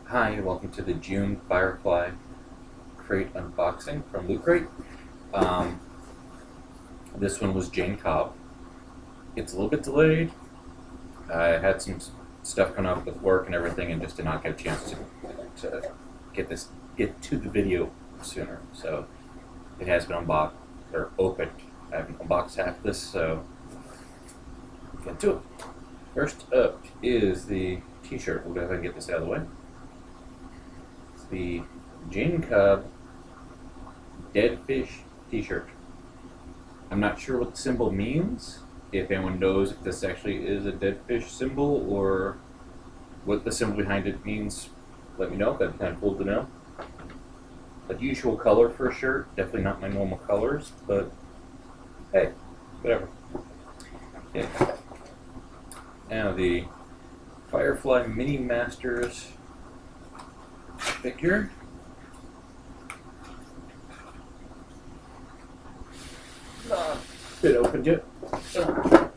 Hi, welcome to the June Firefly crate unboxing from Loot Crate. Um, this one was Jayne Cobb. It's a little bit delayed. I had some stuff coming up with work and everything, and just did not get a chance to get to the video sooner. So it has been unboxed or opened. I haven't unboxed half of this, so get to it. First up is the T-shirt. We'll go ahead and get this out of the way. The Jayne Cobb Dead Fish t-shirt. I'm not sure what the symbol means. If anyone knows if this actually is a dead fish symbol or what the symbol behind it means, let me know. That'd be kind of cool to know. Unusual color for a shirt. Definitely not my normal colors, but hey, whatever. Okay. Now the Firefly Mini Masters figure. Not been opened yet. There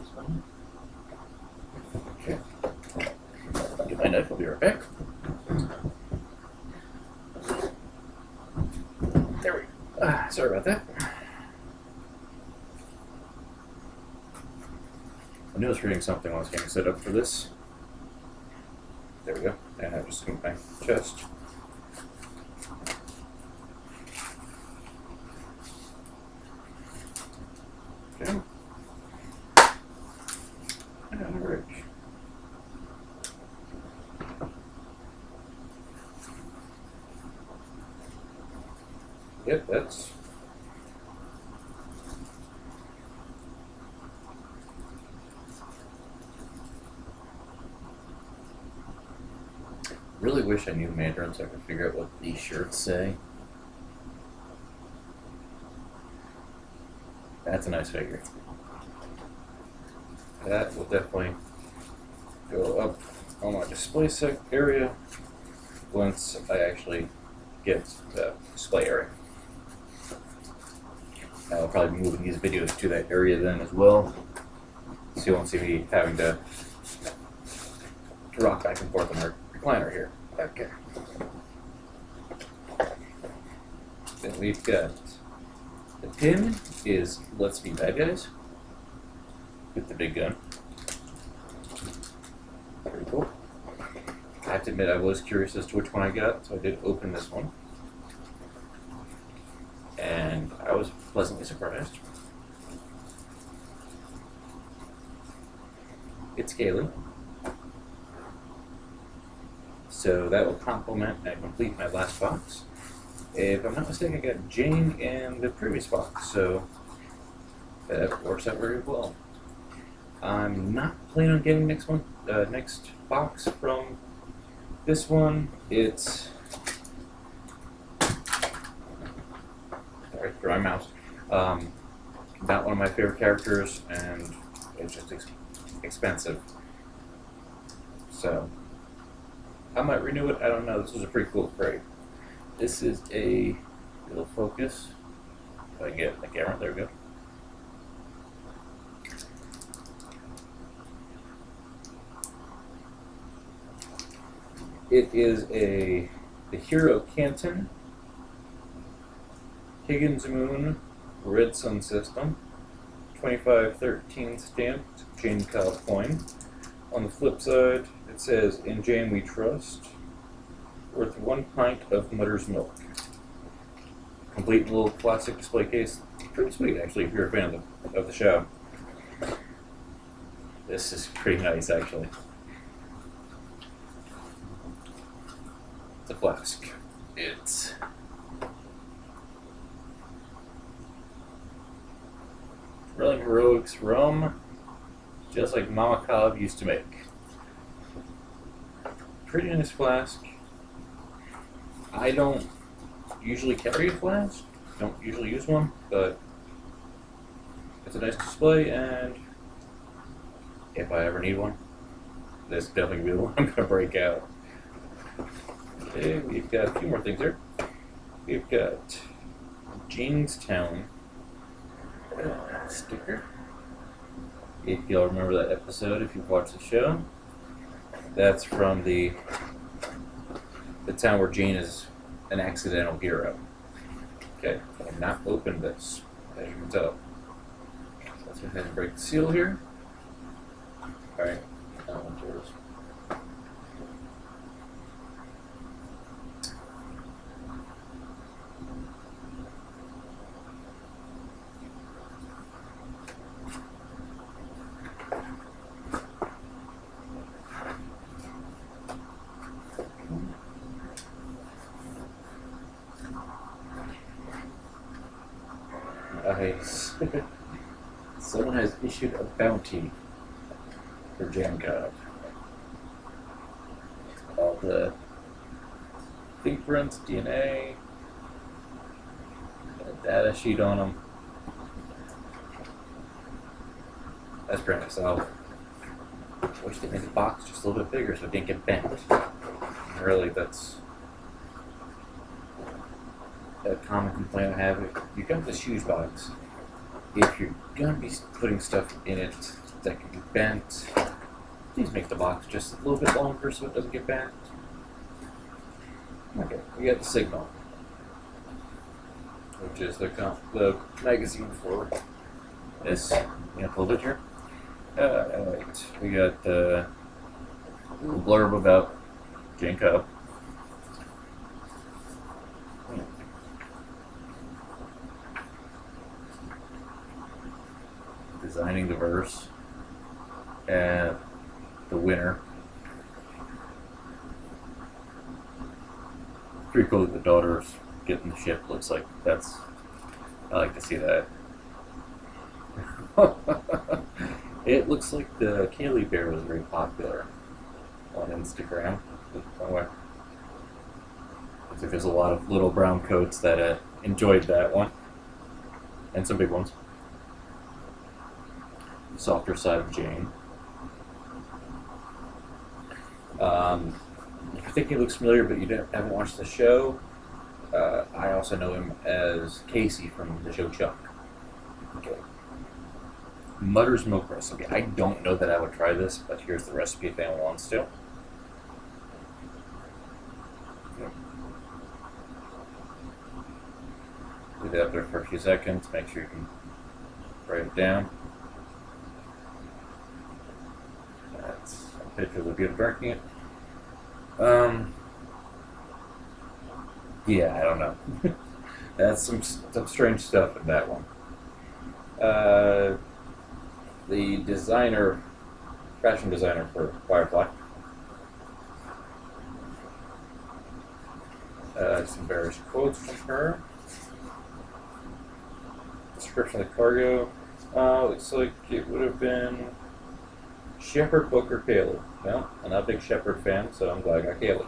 is one. Okay. Get my knife, I'll be right back. There we go. Sorry about that. I knew I was reading something while I was getting set up for this. There we go. And I just moved my chest. Okay. Alright. Yep, that's really wish I knew Mandarin so I could figure out what these shirts say. That's a nice figure. That will definitely go up on my display set area once I actually get the display area. I'll probably be moving these videos to that area then as well, so you won't see me having to rock back and forth on our recliner here. Okay. Then we've got the pin is Let's Be Bad Guys with the big gun. Pretty cool. I have to admit I was curious as to which one I got, so I did open this one. And I was pleasantly surprised. It's scaling. So that will complement and complete my last box. If I'm not mistaken, I got Jayne in the previous box, so that works out very well. I'm not planning on getting next box from this one. It's sorry, dry mouse. Not one of my favorite characters, and it's just expensive. So I might renew it. I don't know. This was a pretty cool crate. This is a little focus. If I can get the camera, there we go. It is the Hero Canton Higgins Moon Red Sun System 2513 stamped Jayne Cobb coin. On the flip side, it says, "In Jayne we trust." Worth 1 pint of Mutter's milk. Complete little plastic display case. Pretty sweet, actually, if you're a fan of the show. This is pretty nice, actually. It's a flask. It's Thrilling Heroics rum, just like Mama Cobb used to make. Pretty nice flask. I don't usually carry a flask, don't usually use one, but it's a nice display, and if I ever need one, this definitely will be the one I'm going to break out. Okay, we've got a few more things here. We've got Jamestown sticker. If you'll remember that episode, if you've watched the show, that's from the town where Jayne is an accidental hero. Okay, I have not opened this, as you can tell. So let's go ahead and break the seal here. Alright, that one's yours. Nice. Someone has issued a bounty for Jayne Cobb. All the fingerprints, DNA, a data sheet on them. That's pretty nice. I wish they made the box just a little bit bigger so it didn't get bent. Really, that's a common complaint I have. If you got this huge box, if you're gonna be putting stuff in it that can be bent, please make the box just a little bit longer so it doesn't get bent. Okay, we got the Signal, which is the magazine for this. Hold it here. Alright, we got the little blurb about Jayne Cobb. Designing the verse and the winner. Pretty cool that the daughter's getting the ship. Looks like that's. I like to see that. It looks like the Kaylee bear was very popular on Instagram. Somewhere. Looks like there's a lot of little brown coats that enjoyed that one, and some big ones. Softer side of Jayne. If you think he looks familiar but you haven't watched the show, I also know him as Casey from the show Chuck. Okay. Mutter's milk recipe. I don't know that I would try this, but here's the recipe if anyone wants to. Leave it up there for a few seconds. Make sure you can write it down. That's a picture of the good drinking it. Yeah, I don't know. That's some strange stuff in that one. The designer, fashion designer for Firefly. Some various quotes from her. Description of the cargo. Looks like it would have been Shepherd, Booker, Caleb. Well, I'm not a big Shepherd fan, so I'm glad I got Caleb.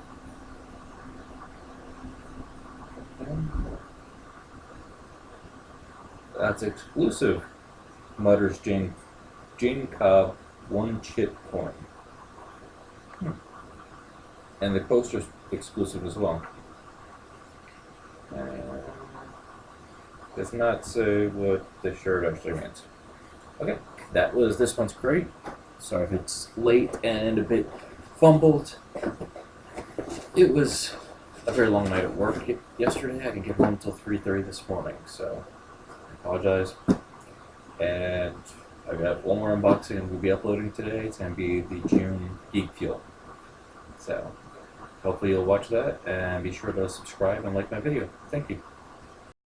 That's exclusive. Mutters Jayne Cobb 1-chip coin. And the poster's exclusive as well. Does not say what the shirt actually means. Okay, this one's great. Sorry if it's late and a bit fumbled. It was a very long night at work yesterday. I didn't get home until 3:30 this morning, so I apologize. And I got one more unboxing and we'll be uploading today. It's going to be the June Geek Fuel. So hopefully you'll watch that and be sure to subscribe and like my video. Thank you.